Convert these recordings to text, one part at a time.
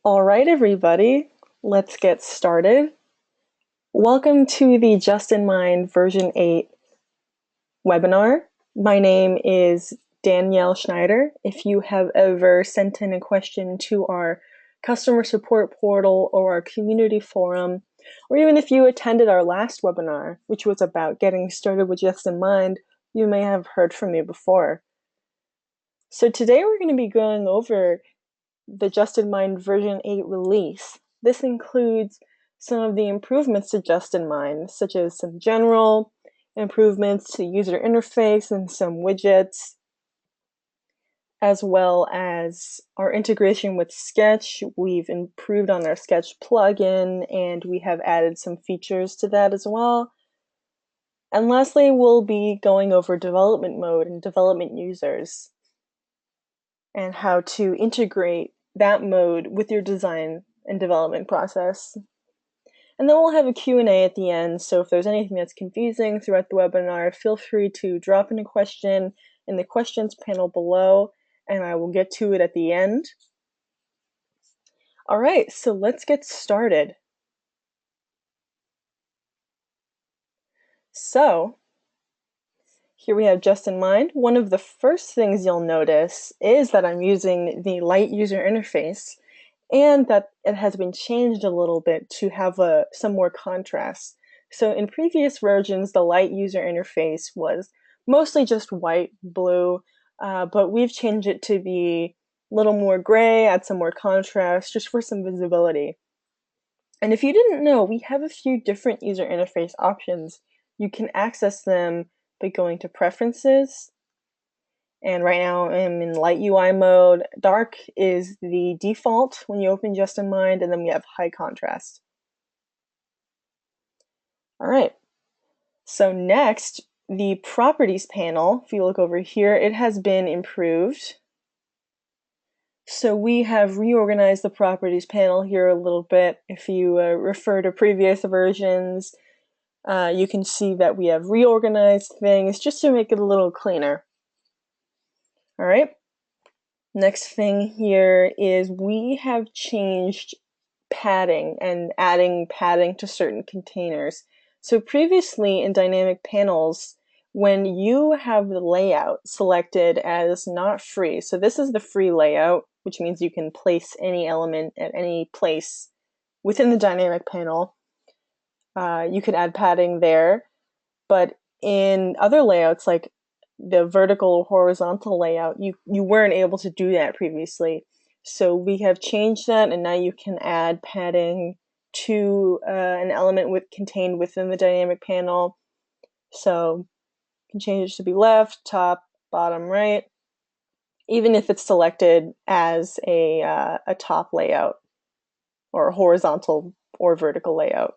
All right, everybody, let's get started. Welcome to the Justinmind version 8 webinar. My name is Danielle Schneider. If you have ever sent in a question to our customer support portal or our community forum, or even if you attended our last webinar, which was about getting started with Justinmind, you may have heard from me before. So today we're going to be going over the Justinmind version 8 release. This includes some of the improvements to Justinmind, such as some general improvements to user interface and some widgets, as well as our integration with Sketch. We've improved on our Sketch plugin, and we have added some features to that as well. And lastly, we'll be going over development mode and development users, and how to integrate that mode with your design and development process. And then we'll have a Q&A at the end, so if there's anything that's confusing throughout the webinar, feel free to drop in a question in the questions panel below, and I will get to it at the end. All right, so let's get started. So here we have Justinmind. One of the first things you'll notice is that I'm using the light user interface, and that it has been changed a little bit to have some more contrast. So in previous versions, the light user interface was mostly just white, blue, but we've changed it to be a little more gray, add some more contrast, just for some visibility. And if you didn't know, we have a few different user interface options. You can access them by going to Preferences, and right now I'm in light UI mode. Dark is the default when you open Justinmind, and then we have high contrast. All right, so next, the properties panel, if you look over here, it has been improved. So we have reorganized the properties panel here a little bit. If you refer to previous versions, you can see that we have reorganized things just to make it a little cleaner. All right. Next thing here is we have changed padding and adding padding to certain containers. So previously in dynamic panels, when you have the layout selected as not free, so this is the free layout, which means you can place any element at any place within the dynamic panel. You can add padding there, but in other layouts like the vertical or horizontal layout, you weren't able to do that previously. So we have changed that, and now you can add padding to an element contained within the dynamic panel. So you can change it to be left, top, bottom, right, even if it's selected as a top layout or a horizontal or vertical layout.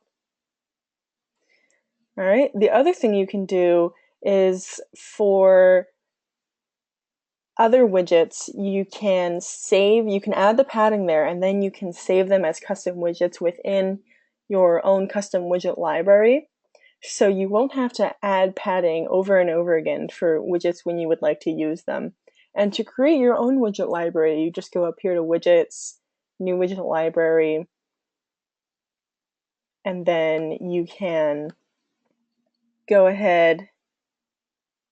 All right, the other thing you can do is for other widgets, you can add the padding there, and then you can save them as custom widgets within your own custom widget library. So you won't have to add padding over and over again for widgets when you would like to use them. And to create your own widget library, you just go up here to Widgets, New Widget Library, and then you can go ahead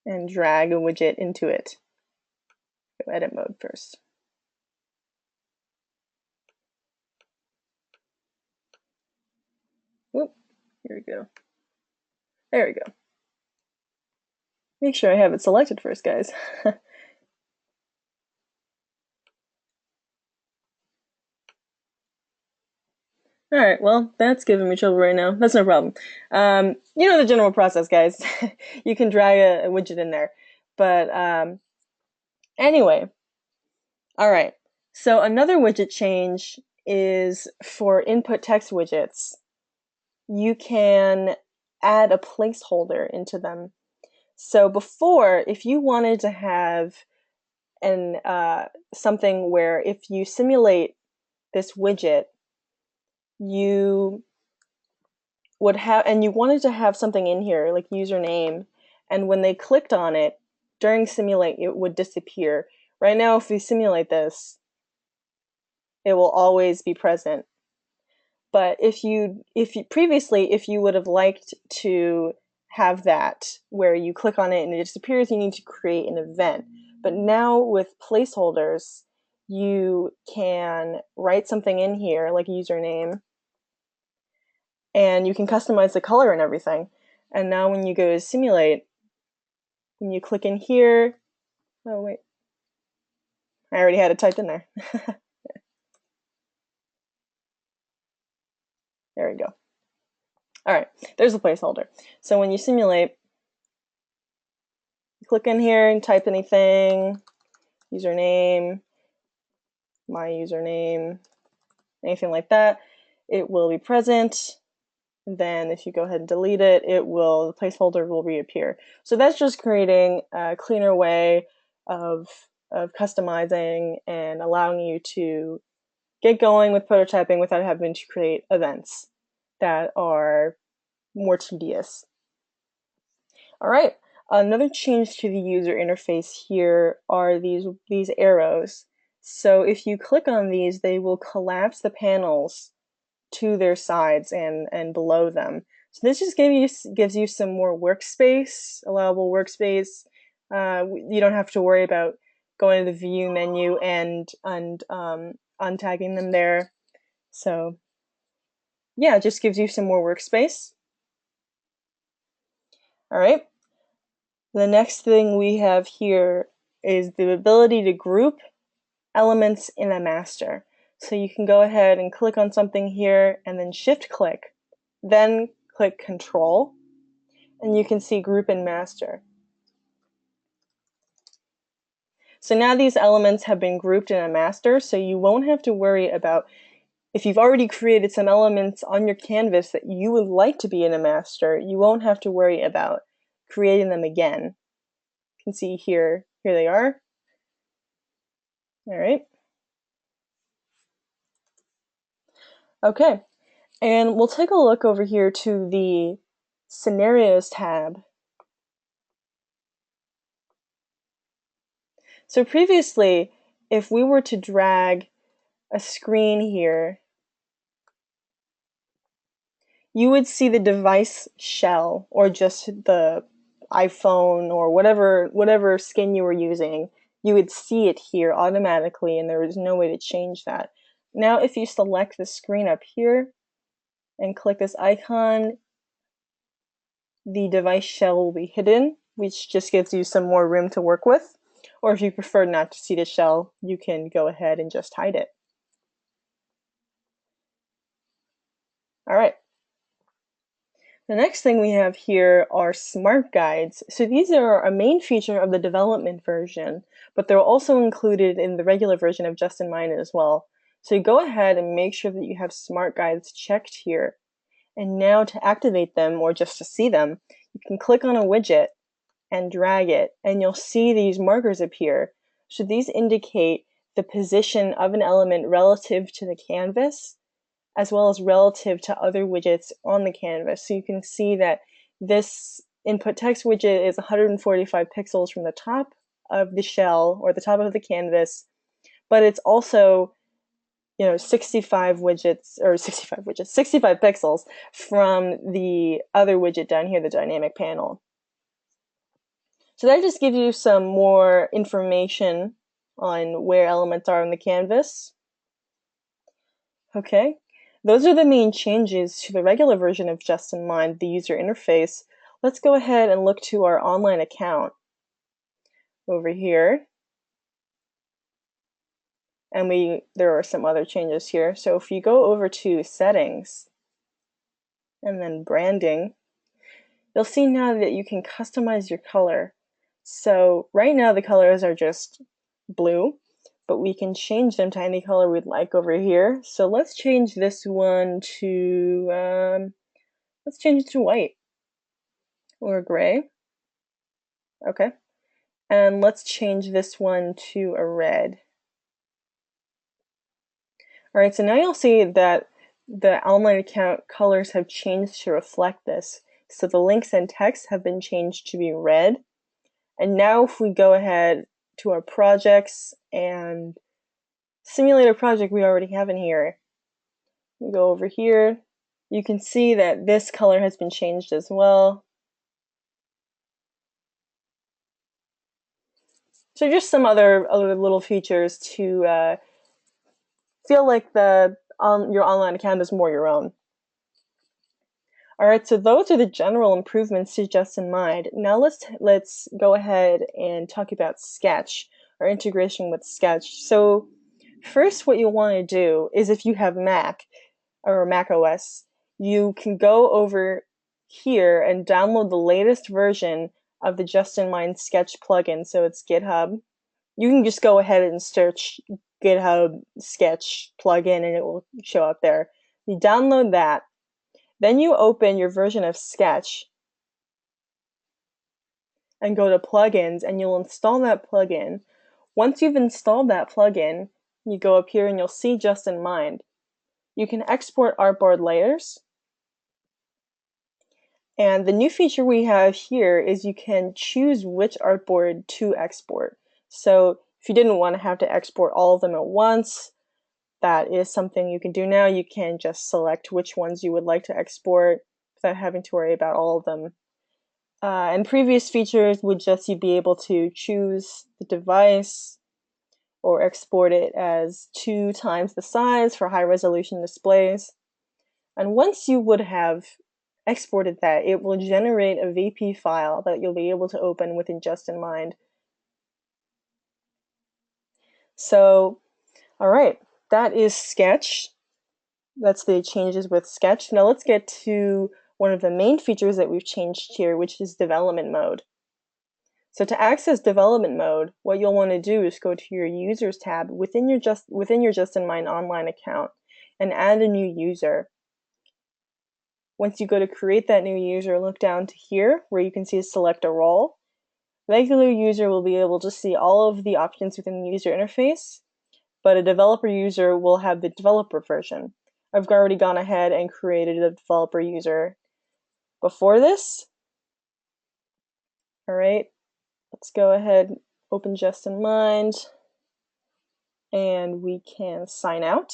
and drag a widget into it. Go edit mode first. Oop, here we go. There we go. Make sure I have it selected first, guys. All right, well, that's giving me trouble right now. That's no problem. You know the general process, guys. You can drag a widget in there. But anyway, all right. So another widget change is for input text widgets. You can add a placeholder into them. So before, if you wanted to have something where if you simulate this widget, you would have, and you wanted to have something in here like username, and when they clicked on it during simulate, it would disappear. Right now, if we simulate this, it will always be present. But if you previously, if you would have liked to have that where you click on it and it disappears, you need to create an event. But now with placeholders, you can write something in here like a username, and you can customize the color and everything. And now when you go to simulate, when you click in here, oh wait, I already had it typed in there. There we go. All right, there's the placeholder. So when you simulate, you click in here and type anything, username, my username, anything like that, it will be present. Then if you go ahead and delete it, the placeholder will reappear. So that's just creating a cleaner way of customizing and allowing you to get going with prototyping without having to create events that are more tedious. All right, another change to the user interface here are these arrows. So if you click on these, they will collapse the panels to their sides and below them. So this just gives you some more workspace, allowable workspace. You don't have to worry about going to the view menu and untagging them there. So yeah, it just gives you some more workspace. All right. The next thing we have here is the ability to group elements in a master. So you can go ahead and click on something here and then shift click, then click Control, and you can see group in master. So now these elements have been grouped in a master, so you won't have to worry about if you've already created some elements on your canvas that you would like to be in a master, you won't have to worry about creating them again. You can see here they are. All right. Okay, and we'll take a look over here to the Scenarios tab. So previously, if we were to drag a screen here, you would see the device shell or just the iPhone or whatever skin you were using. You would see it here automatically and there was no way to change that. Now if you select the screen up here and click this icon, the device shell will be hidden, which just gives you some more room to work with. Or if you prefer not to see the shell, you can go ahead and just hide it. All right. The next thing we have here are smart guides. So these are a main feature of the development version, but they're also included in the regular version of Justinmind as well. So you go ahead and make sure that you have smart guides checked here. And now to activate them or just to see them, you can click on a widget and drag it, and you'll see these markers appear. So these indicate the position of an element relative to the canvas, as well as relative to other widgets on the canvas. So you can see that this input text widget is 145 pixels from the top of the shell or the top of the canvas, but it's also 65 pixels from the other widget down here, the dynamic panel. So that just gives you some more information on where elements are on the canvas. Okay, those are the main changes to the regular version of Justinmind, the user interface. Let's go ahead and look to our online account over here. And there are some other changes here. So if you go over to settings and then branding, you'll see now that you can customize your color. So right now the colors are just blue, but we can change them to any color we'd like over here. So let's change this one to, let's change it to white or gray. Okay. And let's change this one to a red. All right, so now you'll see that the online account colors have changed to reflect this. So the links and text have been changed to be red. And now if we go ahead to our projects and simulator project we already have in here. We go over here. You can see that this color has been changed as well. So just some other little features to feel like your online account is more your own. All right, so those are the general improvements to Justinmind. Now let's go ahead and talk about Sketch, or integration with Sketch. So first, what you'll want to do is, if you have Mac or Mac OS, you can go over here and download the latest version of the Justinmind Sketch plugin. So it's GitHub. You can just go ahead and search GitHub Sketch plugin and it will show up there. You download that. Then you open your version of Sketch and go to plugins, and you'll install that plugin. Once you've installed that plugin, you go up here and you'll see Justinmind. You can export artboard layers. And the new feature we have here is you can choose which artboard to export. So if you didn't want to have to export all of them at once, that is something you can do now. You can just select which ones you would like to export without having to worry about all of them. And previous features would just you be able to choose the device or export it as 2 times the size for high resolution displays. And once you would have exported that, it will generate a VP file that you'll be able to open within Justinmind. So, all right, that is Sketch. That's the changes with Sketch. Now let's get to one of the main features that we've changed here, which is development mode. So to access development mode, what you'll want to do is go to your Users tab within your Justinmind online account and add a new user. Once you go to create that new user, look down to here where you can see select a role. Regular user will be able to see all of the options within the user interface, but a developer user will have the developer version. I've already gone ahead and created a developer user before this. All right, let's go ahead, open Justinmind, and we can sign out.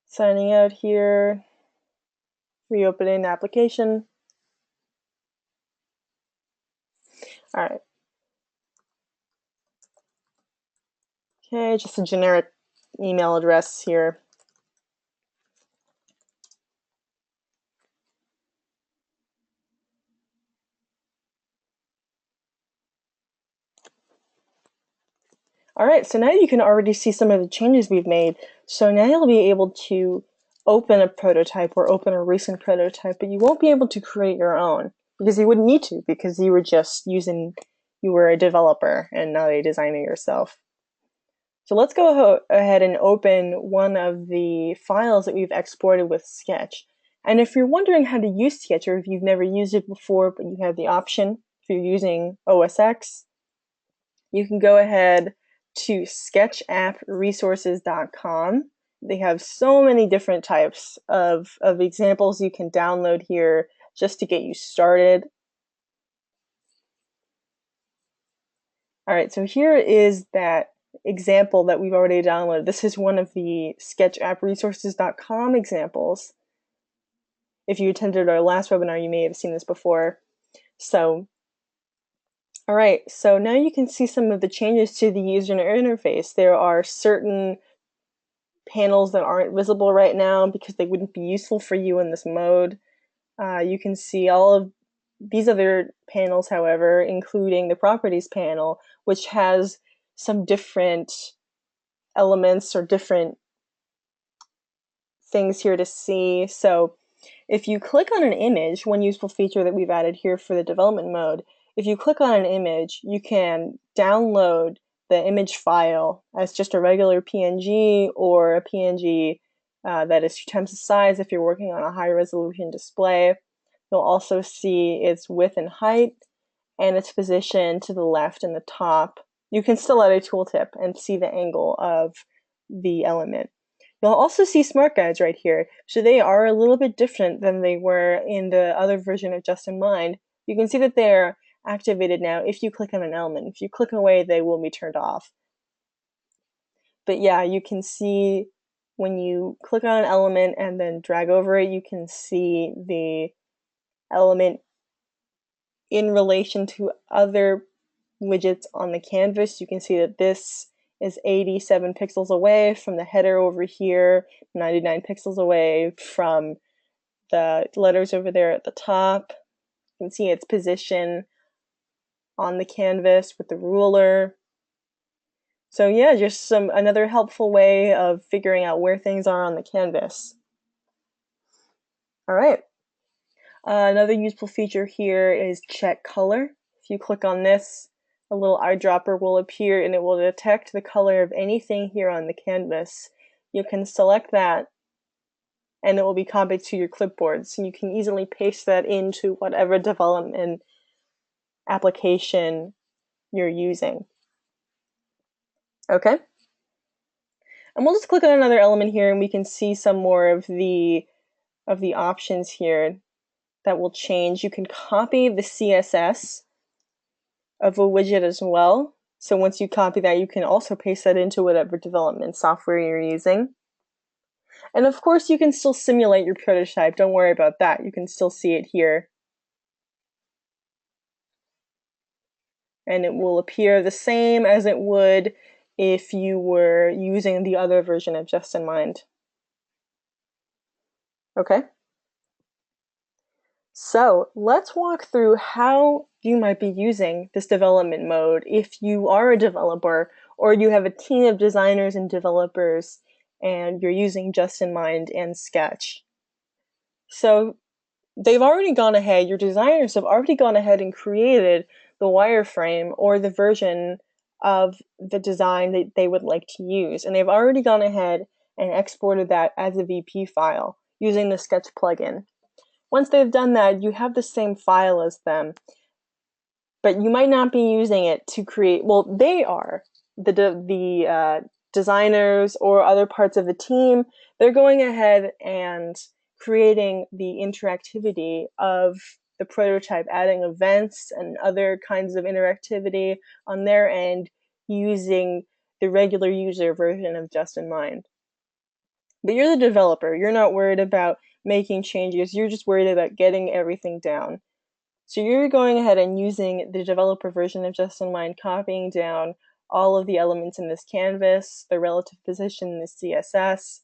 Signing out here, reopening the application. All right. Okay, just a generic email address here. All right, so now you can already see some of the changes we've made. So now you'll be able to open a prototype or open a recent prototype, but you won't be able to create your own because you wouldn't need to, because you were a developer and not a designer yourself. So let's go ahead and open one of the files that we've exported with Sketch. And if you're wondering how to use Sketch, or if you've never used it before, but you have the option, if you're using OS X, you can go ahead to sketchappresources.com. They have so many different types of examples you can download here just to get you started. All right, so here is that example that we've already downloaded. This is one of the sketchappresources.com examples. If you attended our last webinar, you may have seen this before. So, all right, so now you can see some of the changes to the user interface. There are certain panels that aren't visible right now because they wouldn't be useful for you in this mode. You can see all of these other panels, however, including the properties panel, which has some different elements or different things here to see. So if you click on an image, one useful feature that we've added here for the development mode, if you click on an image, you can download the image file as just a regular PNG or a PNG that is 2 times the size if you're working on a high resolution display. You'll also see its width and height and its position to the left and the top. You can still add a tooltip and see the angle of the element. You'll also see smart guides right here. So they are a little bit different than they were in the other version of Justinmind. You can see that they're activated now if you click on an element. If you click away, they will be turned off. But yeah, you can see when you click on an element and then drag over it, you can see the element in relation to other widgets on the canvas. You can see that this is 87 pixels away from the header over here, 99 pixels away from the letters over there at the top. You can see its position on the canvas with the ruler. So yeah, just another helpful way of figuring out where things are on the canvas. All right. Another useful feature here is check color. If you click on this, a little eyedropper will appear and it will detect the color of anything here on the canvas. You can select that and it will be copied to your clipboard. So you can easily paste that into whatever development application you're using. Okay. And we'll just click on another element here and we can see some more of the options here that will change. You can copy the CSS of a widget as well. So once you copy that, you can also paste that into whatever development software you're using. And of course, you can still simulate your prototype. Don't worry about that. You can still see it here. And it will appear the same as it would if you were using the other version of Justinmind. Okay? So let's walk through how you might be using this development mode if you are a developer or you have a team of designers and developers and you're using Justinmind and Sketch. So they've already gone ahead, your designers have already gone ahead and created the wireframe or the version of the design that they would like to use. And they've already gone ahead and exported that as a VP file using the Sketch plugin. Once they've done that, you have the same file as them, but you might not be using it to create, well, they are, the designers or other parts of the team, they're going ahead and creating the interactivity of the prototype, adding events and other kinds of interactivity on their end using the regular user version of Justinmind. But you're the developer, you're not worried about making changes, you're just worried about getting everything down. So you're going ahead and using the developer version of Justinmind, copying down all of the elements in this canvas, the relative position in the CSS.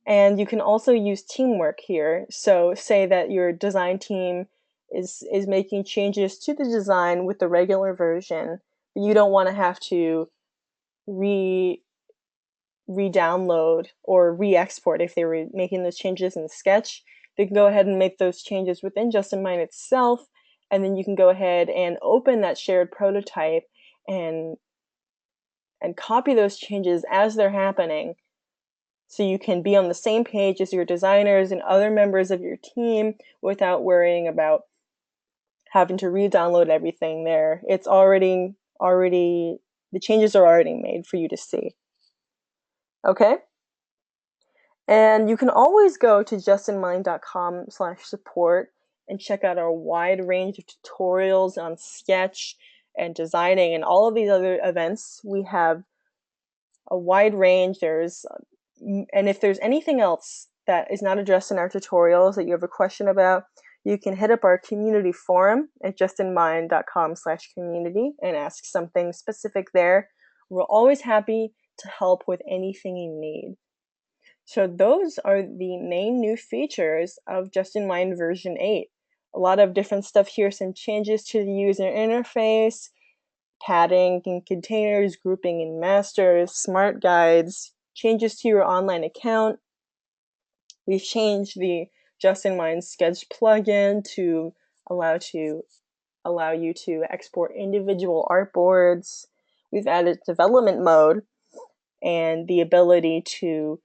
And you can also use teamwork here. So say that your design team is making changes to the design with the regular version, but you don't want to have to re-download or re-export if they were making those changes in Sketch. They can go ahead and make those changes within Justinmind itself, and then you can go ahead and open that shared prototype and copy those changes as they're happening, so you can be on the same page as your designers and other members of your team without worrying about having to re-download everything there. It's already the changes are already made for you to see. Okay? And you can always go to justinmind.com/support and check out our wide range of tutorials on Sketch and designing and all of these other events. We have a wide range. And if there's anything else that is not addressed in our tutorials that you have a question about, you can hit up our community forum at justinmind.com/community and ask something specific there. We're always happy to help with anything you need. So those are the main new features of Justinmind version 8. A lot of different stuff here, some changes to the user interface, padding in containers, grouping in masters, smart guides, changes to your online account. We've changed the Justinmind Sketch plugin to allow you to export individual artboards. We've added development mode and the ability to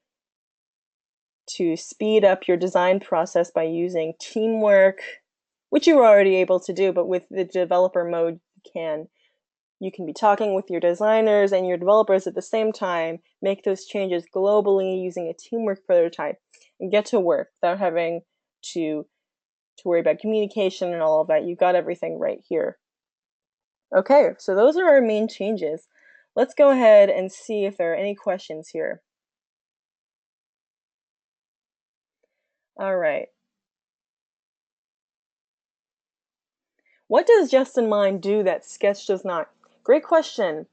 speed up your design process by using teamwork, which you were already able to do, but with the developer mode, you can. You can be talking with your designers and your developers at the same time, make those changes globally using a teamwork prototype, and get to work without having to worry about communication and all of that. You've got everything right here. Okay, so those are our main changes. Let's go ahead and see if there are any questions here. All right. What does Justinmind do that Sketch does not? Great question.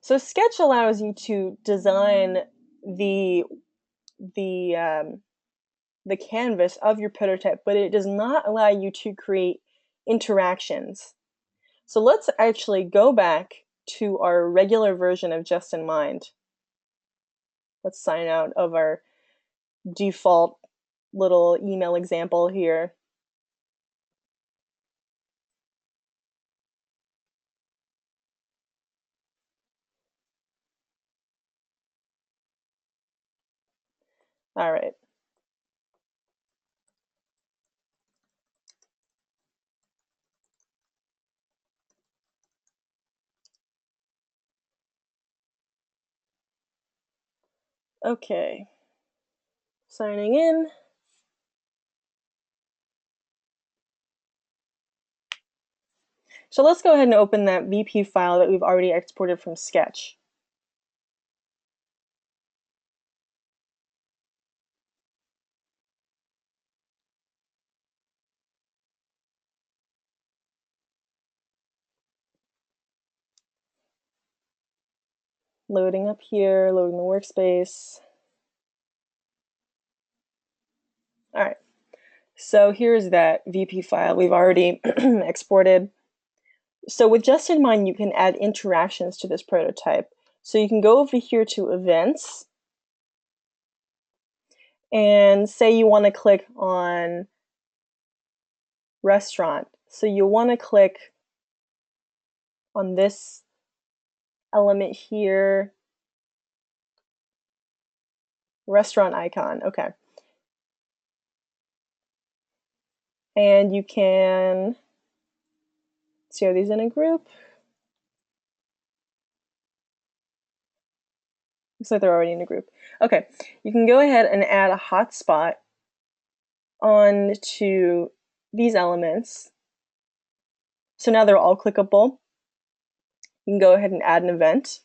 So Sketch allows you to design the canvas of your prototype, but it does not allow you to create interactions. So let's actually go back to our regular version of Justinmind. Let's sign out of our default little email example here. All right. Okay. Signing in. So let's go ahead and open that VP file that we've already exported from Sketch. Loading up here, loading the workspace. All right. So here's that VP file we've already exported. So with Justinmind, you can add interactions to this prototype. So you can go over here to Events, and say you want to click on Restaurant. So you want to click on this element here, restaurant icon. Okay. And you can see, are these in a group? Looks like they're already in a group. Okay, you can go ahead and add a hotspot onto these elements. So now they're all clickable. You can go ahead and add an event,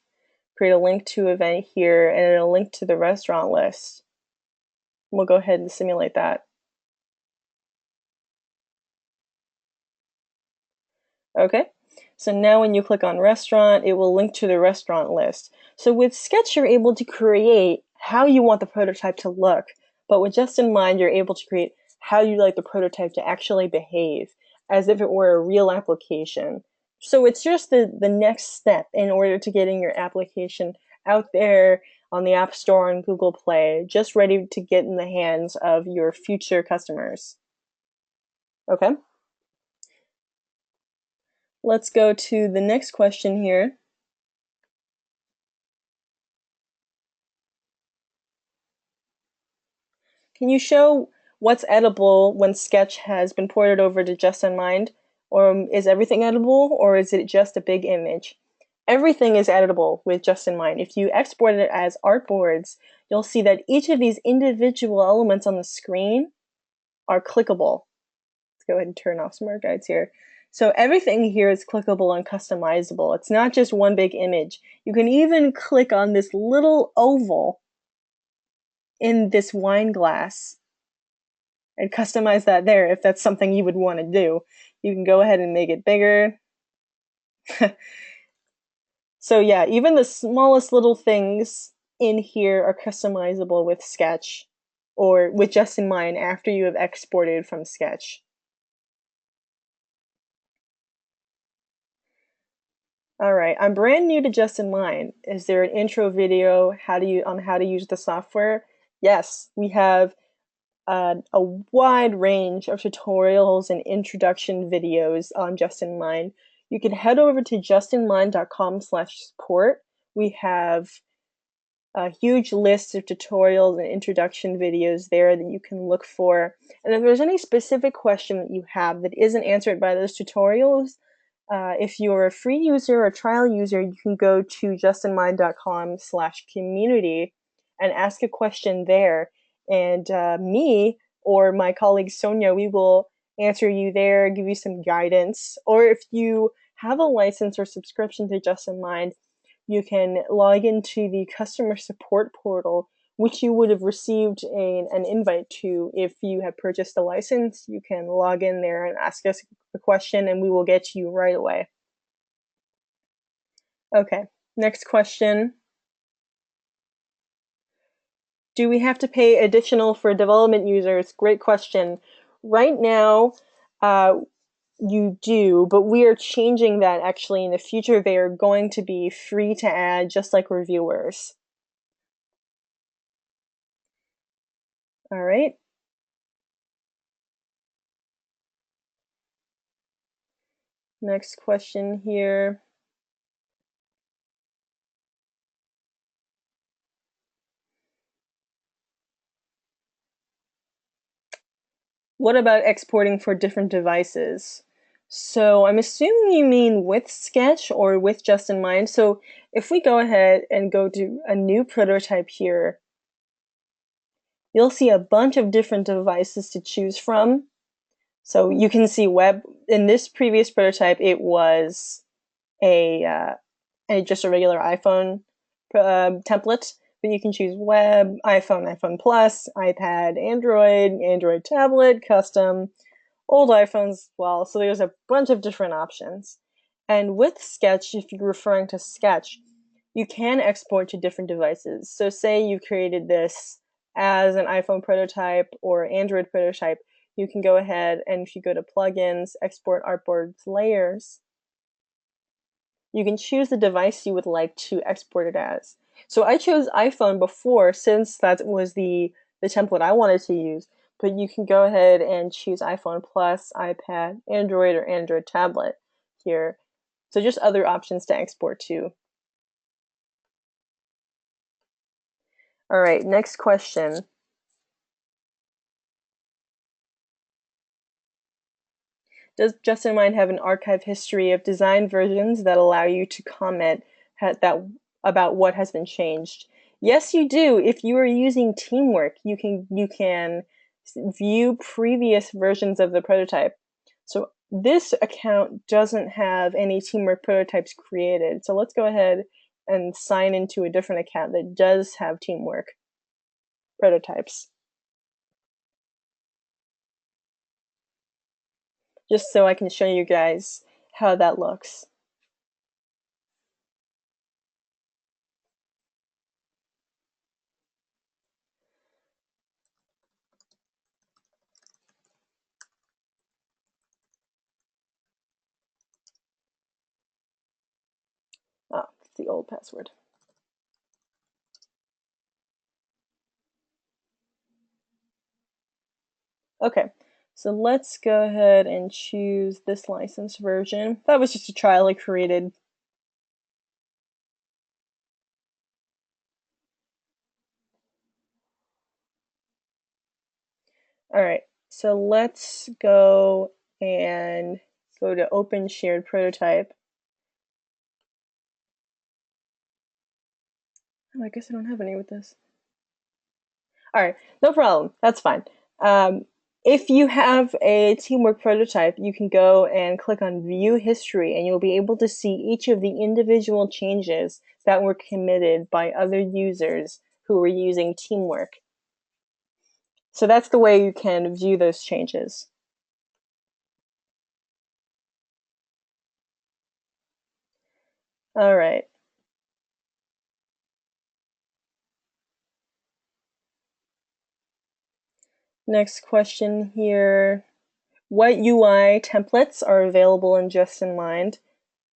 create a link to event here, and a link to the restaurant list. We'll go ahead and simulate that. Okay, so now when you click on restaurant, it will link to the restaurant list. So with Sketch, you're able to create how you want the prototype to look, but with Justinmind, you're able to create how you like the prototype to actually behave, as if it were a real application. So it's just the next step in order to getting your application out there on the App Store and Google Play, just ready to get in the hands of your future customers. Okay. Let's go to the next question here. Can you show what's edible when Sketch has been ported over to Justinmind? Or is everything editable, or is it just a big image? Everything is editable with Justinmind. If you export it as artboards, you'll see that each of these individual elements on the screen are clickable. Let's go ahead and turn off Smart Guides here. So everything here is clickable and customizable. It's not just one big image. You can even click on this little oval in this wine glass and customize that there if that's something you would want to do. You can go ahead and make it bigger. So yeah, even the smallest little things in here are customizable with Sketch or with Justinmind after you have exported from Sketch. All right, I'm brand new to Justinmind. Is there an intro video on how to use the software? Yes, we have a wide range of tutorials and introduction videos on Justinmind. You can head over to justinmind.com/support. We have a huge list of tutorials and introduction videos there that you can look for. And if there's any specific question that you have that isn't answered by those tutorials, If you're a free user or a trial user, you can go to justinmind.com/community and ask a question there. And me or my colleague Sonia, we will answer you there, give you some guidance. Or if you have a license or subscription to Justinmind, you can log into the customer support portal, which you would have received an invite to if you had purchased a license. You can log in there and ask us a question and we will get to you right away. Okay, next question. Do we have to pay additional for development users? Great question. Right now, you do, but we are changing that actually. In the future, they are going to be free to add, just like reviewers. All right. Next question here. What about exporting for different devices? So I'm assuming you mean with Sketch or with Justinmind. So if we go ahead and go to a new prototype here, you'll see a bunch of different devices to choose from. So you can see web. In this previous prototype, it was just a regular iPhone template, but you can choose web, iPhone, iPhone Plus, iPad, Android tablet, custom, old iPhones as well. So there's a bunch of different options. And with Sketch, if you're referring to Sketch, you can export to different devices. So say you created this as an iPhone prototype or Android prototype, you can go ahead and if you go to plugins, export artboards layers, you can choose the device you would like to export it as. So I chose iPhone before since that was the template I wanted to use, but you can go ahead and choose iPhone Plus, iPad, Android, or Android tablet here. So just other options to export to. All right, next question. Does Justinmind have an archive history of design versions that allow you to comment about what has been changed? Yes, you do. If you are using Teamwork, you can view previous versions of the prototype. So this account doesn't have any Teamwork prototypes created. So let's go ahead and sign into a different account that does have Teamwork prototypes, just so I can show you guys how that looks. Oh, it's the old password. Okay, so let's go ahead and choose this license version. That was just a trial I created. All right, so let's go and go to Open Shared Prototype. Oh, I guess I don't have any with this. All right, no problem. That's fine. If you have a Teamwork prototype, you can go and click on View History, and you'll be able to see each of the individual changes that were committed by other users who were using Teamwork. So that's the way you can view those changes. All right. Next question here. What UI templates are available in Justinmind?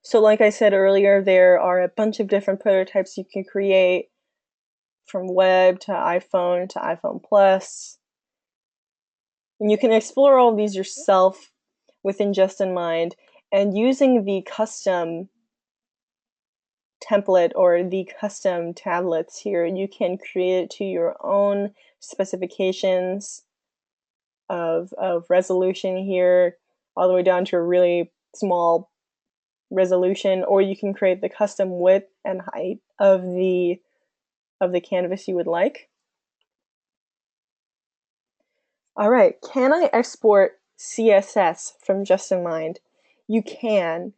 So like I said earlier, there are a bunch of different prototypes you can create, from web to iPhone Plus. And you can explore all of these yourself within Justinmind, and using the custom template or the custom tablets here, you can create it to your own specifications of resolution here, all the way down to a really small resolution, or you can create the custom width and height of the canvas you would like. All right, can I export CSS from Justinmind? You can.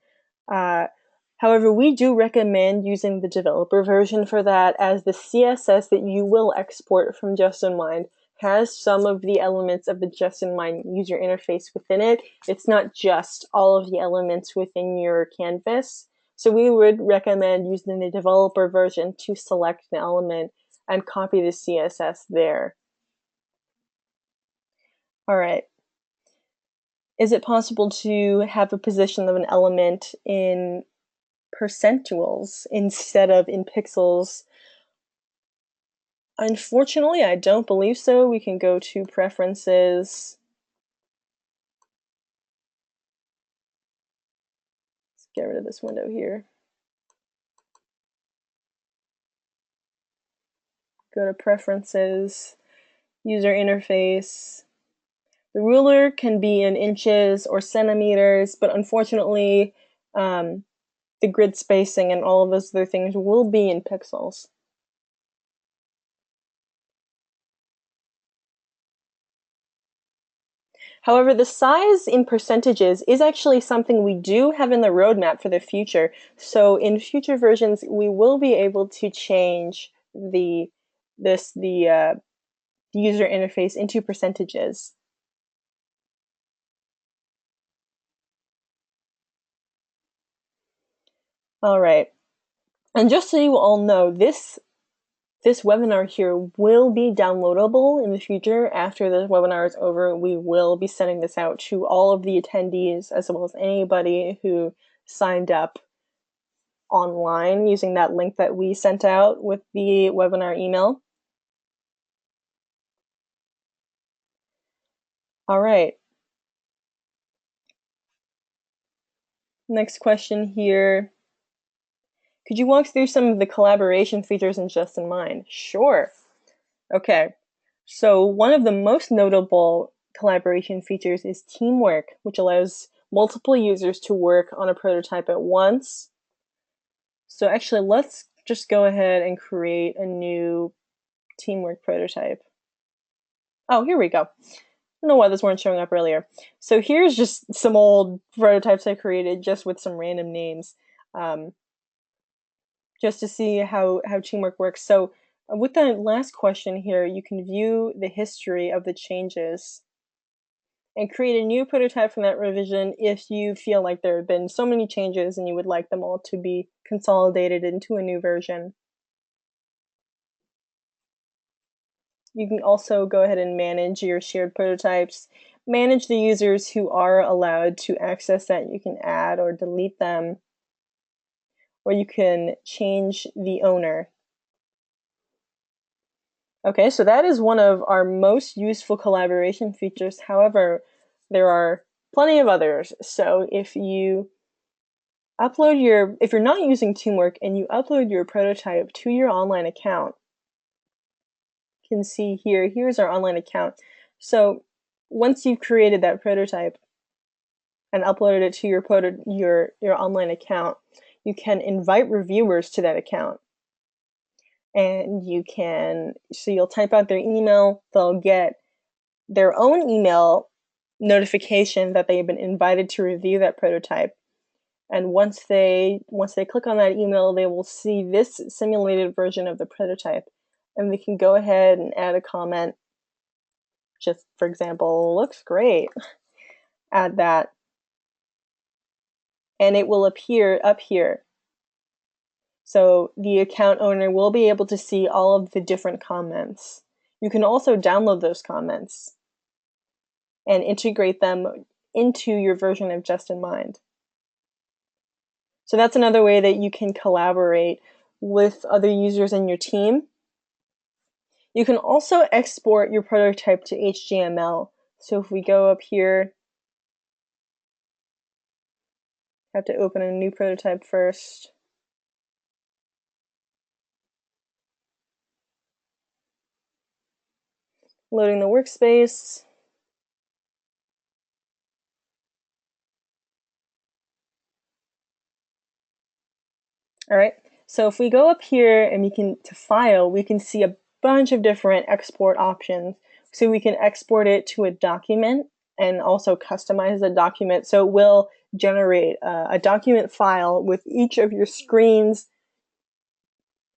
However, we do recommend using the developer version for that, as the CSS that you will export from Justinmind has some of the elements of the Justinmind user interface within it. It's not just all of the elements within your canvas. So we would recommend using the developer version to select an element and copy the CSS there. All right. Is it possible to have a position of an element in percentuals instead of in pixels? Unfortunately, I don't believe so. We can go to preferences. Let's get rid of this window here. Go to preferences, user interface. The ruler can be in inches or centimeters, but unfortunately, the grid spacing and all of those other things will be in pixels. However, the size in percentages is actually something we do have in the roadmap for the future. So in future versions, we will be able to change the user interface into percentages. All right. And just so you all know, this webinar here will be downloadable in the future. After the webinar is over, we will be sending this out to all of the attendees, as well as anybody who signed up online using that link that we sent out with the webinar email. All right. Next question here. Could you walk through some of the collaboration features in Justinmind? Sure. Okay. So one of the most notable collaboration features is teamwork, which allows multiple users to work on a prototype at once. So actually, let's just go ahead and create a new teamwork prototype. Oh, here we go. I don't know why those weren't showing up earlier. So here's just some old prototypes I created just with some random names, just to see how teamwork works. So with the last question here, you can view the history of the changes and create a new prototype from that revision if you feel like there have been so many changes and you would like them all to be consolidated into a new version. You can also go ahead and manage your shared prototypes, manage the users who are allowed to access that. You can add or delete them, or you can change the owner. Okay, so that is one of our most useful collaboration features. However, there are plenty of others. So if you're not using Teamwork and you upload your prototype to your online account, you can see here's our online account. So once you've created that prototype and uploaded it to your online account, you can invite reviewers to that account. And you'll type out their email, they'll get their own email notification that they've been invited to review that prototype. And once they click on that email, they will see this simulated version of the prototype. And they can go ahead and add a comment. Just, for example, looks great. Add that. And it will appear up here. So the account owner will be able to see all of the different comments. You can also download those comments and integrate them into your version of Justinmind. So that's another way that you can collaborate with other users in your team. You can also export your prototype to HTML. So if we go up here, have to open a new prototype first. Loading the workspace. All right, so if we go up here and we can to file, we can see a bunch of different export options. So we can export it to a document and also customize the document. So it will generate a document file with each of your screens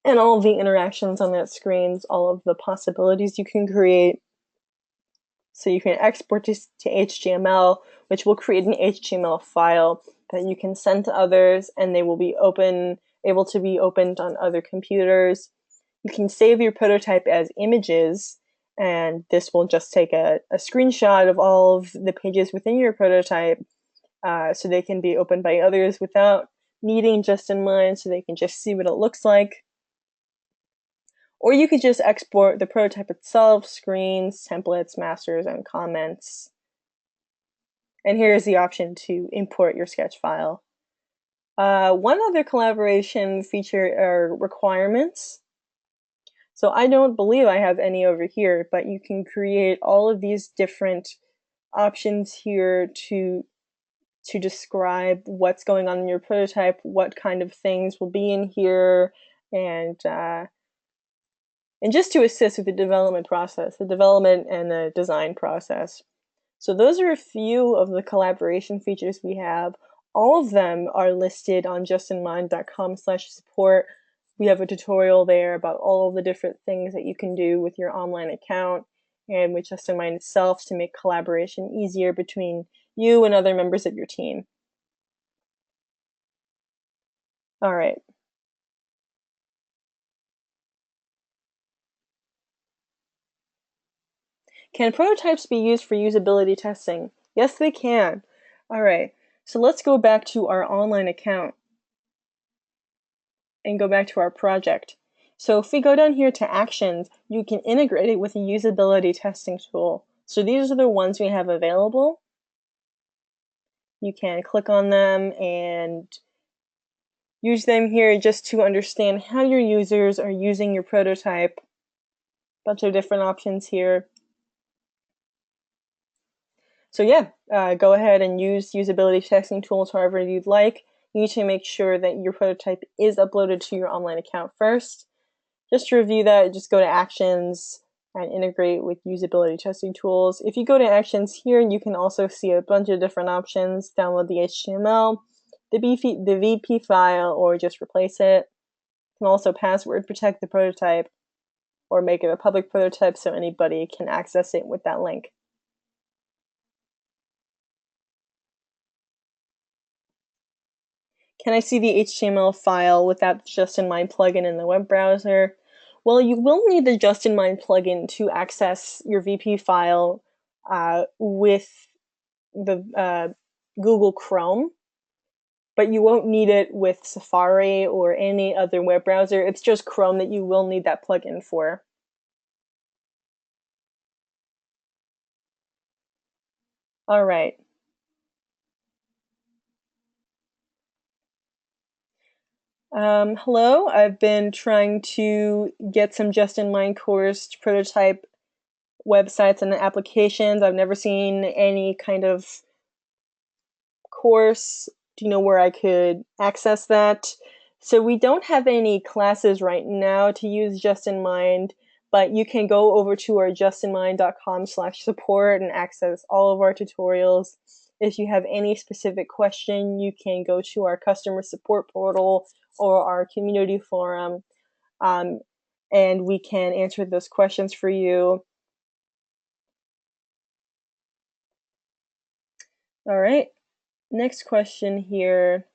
and all of the interactions on that screens, all of the possibilities you can create. So you can export this to HTML, which will create an HTML file that you can send to others, and they will be able to be opened on other computers. You can save your prototype as images, and this will just take a screenshot of all of the pages within your prototype, so they can be opened by others without needing Justinmind, so they can just see what it looks like. Or you could just export the prototype itself, screens, templates, masters, and comments. And here's the option to import your sketch file. One other collaboration feature are requirements. So I don't believe I have any over here, but you can create all of these different options here to describe what's going on in your prototype, what kind of things will be in here, and just to assist with the development process, the development and the design process. So those are a few of the collaboration features we have. All of them are listed on justinmind.com/support. We have a tutorial there about all of the different things that you can do with your online account and with Justinmind itself to make collaboration easier between you and other members of your team. All right. Can prototypes be used for usability testing? Yes, they can. All right, so let's go back to our online account and go back to our project. So if we go down here to actions, you can integrate it with a usability testing tool. So these are the ones we have available. You can click on them and use them here just to understand how your users are using your prototype. Bunch of different options here. So yeah, go ahead and use usability testing tools however you'd like. You need to make sure that your prototype is uploaded to your online account first. Just to review that, just go to Actions and integrate with usability testing tools. If you go to Actions here, you can also see a bunch of different options. Download the HTML, the VP file, or just replace it. You can also password protect the prototype or make it a public prototype so anybody can access it with that link. Can I see the HTML file without the Justinmind plugin in the web browser? Well, you will need the Justinmind plugin to access your VP file with the Google Chrome, but you won't need it with Safari or any other web browser. It's just Chrome that you will need that plugin for. All right. Hello, I've been trying to get some Justinmind course prototype websites and applications. I've never seen any kind of course. Do you know where I could access that? So we don't have any classes right now to use Justinmind, but you can go over to our justinmind.com/support and access all of our tutorials. If you have any specific question, you can go to our customer support portal or our community forum, and we can answer those questions for you. All right, next question here.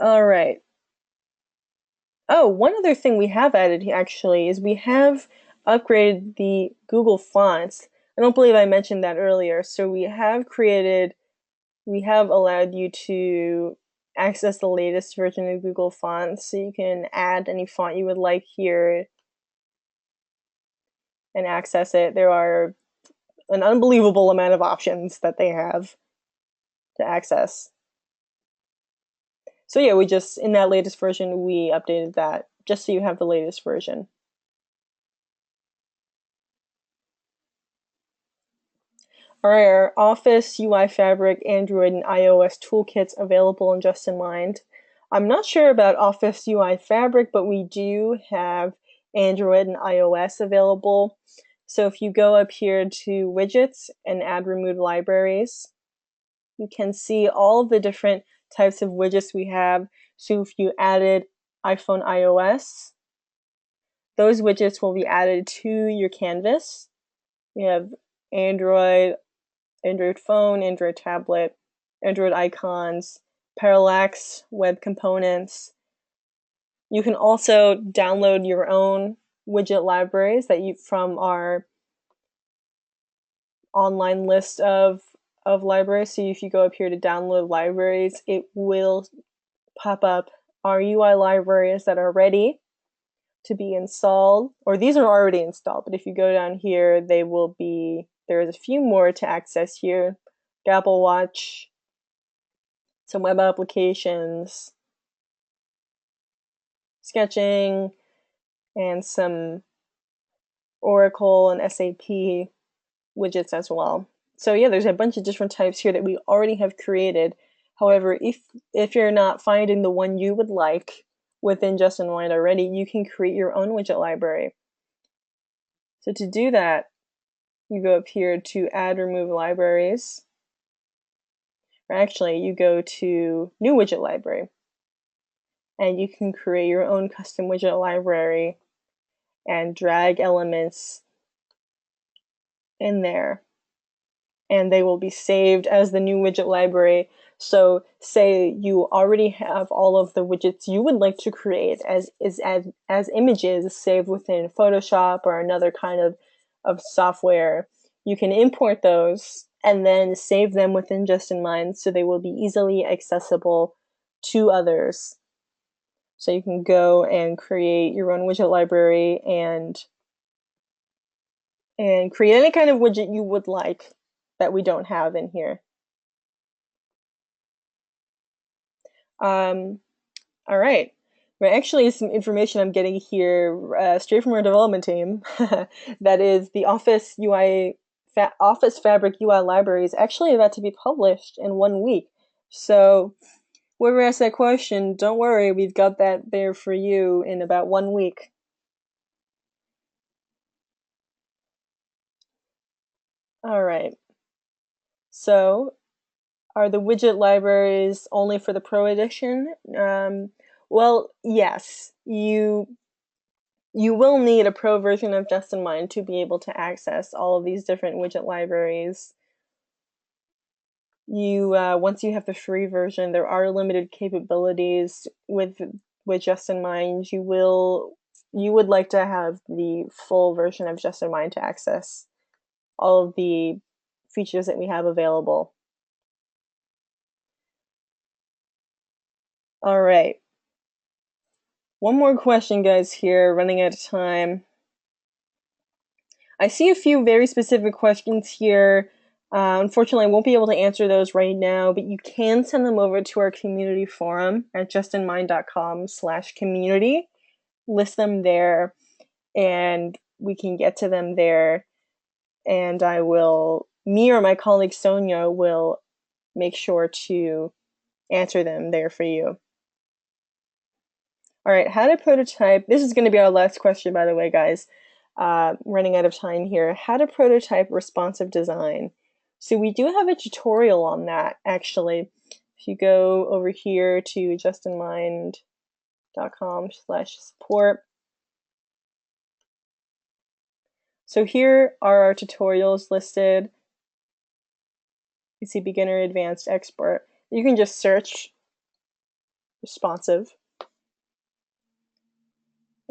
All right. Oh, one other thing we have added actually is we have upgraded the Google fonts. I don't believe I mentioned that earlier. So we have allowed you to access the latest version of Google Fonts. So you can add any font you would like here and access it. There are an unbelievable amount of options that they have to access. So yeah, in that latest version, we updated that just so you have the latest version. All right, our Office, UI Fabric, Android, and iOS toolkits available in Justinmind. I'm not sure about Office UI Fabric, but we do have Android and iOS available. So if you go up here to Widgets and add remove libraries, you can see all of the different types of widgets we have. So if you added iPhone iOS, those widgets will be added to your canvas. We have Android phone, Android tablet, Android icons, parallax, web components. You can also download your own widget libraries that you from our online list of libraries. So if you go up here to download libraries, it will pop up our UI libraries that are ready to be installed, or these are already installed, but if you go down here, they will be, there's a few more to access here. Apple Watch, some web applications, sketching, and some Oracle and SAP widgets as well. So yeah, there's a bunch of different types here that we already have created. However, if you're not finding the one you would like within Justinmind already, you can create your own widget library. So to do that, you go up here to add remove libraries. Or actually, you go to new widget library. And you can create your own custom widget library and drag elements in there. And they will be saved as the new widget library. So say you already have all of the widgets you would like to create as images saved within Photoshop or another kind of software. You can import those and then save them within Justinmind so they will be easily accessible to others. So you can go and create your own widget library and create any kind of widget you would like that we don't have in here. All right. Well, actually, some information I'm getting here straight from our development team. That is the Office Fabric UI library is actually about to be published in 1 week. So whoever asked that question, don't worry, we've got that there for you in about 1 week. All right. So are the widget libraries only for the Pro Edition? Well, yes. You will need a Pro version of Justinmind to be able to access all of these different widget libraries. Once you have the free version, there are limited capabilities with Justinmind. You would like to have the full version of Justinmind to access all of the features that we have available. All right. One more question, guys, here, running out of time. I see a few very specific questions here. Unfortunately, I won't be able to answer those right now, but you can send them over to our community forum at justinmind.com/community. List them there, and we can get to them there. And me or my colleague Sonia will make sure to answer them there for you. All right, how to prototype. This is going to be our last question, by the way, guys. Running out of time here. How to prototype responsive design. So we do have a tutorial on that, actually. If you go over here to justinmind.com/support. So here are our tutorials listed. You see beginner, advanced, expert. You can just search responsive.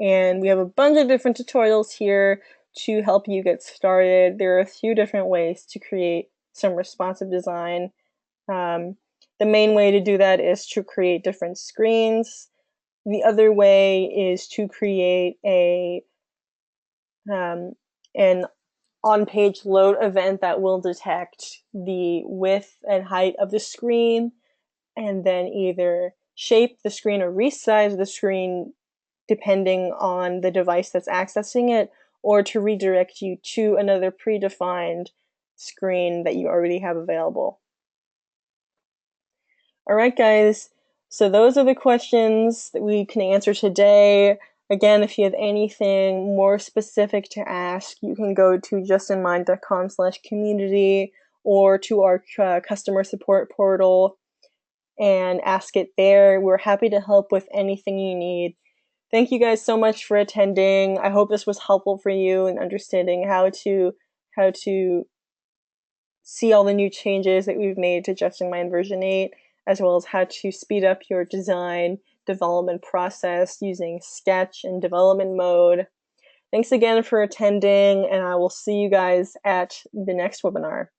And we have a bunch of different tutorials here to help you get started. There are a few different ways to create some responsive design. The main way to do that is to create different screens. The other way is to create an on-page load event that will detect the width and height of the screen and then either shape the screen or resize the screen depending on the device that's accessing it, or to redirect you to another predefined screen that you already have available. All right, guys, so those are the questions that we can answer today. Again, if you have anything more specific to ask, you can go to justinmind.com/community or to our customer support portal and ask it there. We're happy to help with anything you need. Thank you guys so much for attending. I hope this was helpful for you in understanding how to see all the new changes that we've made to Justinmind version 8, as well as how to speed up your design development process using sketch and development mode. Thanks again for attending, and I will see you guys at the next webinar.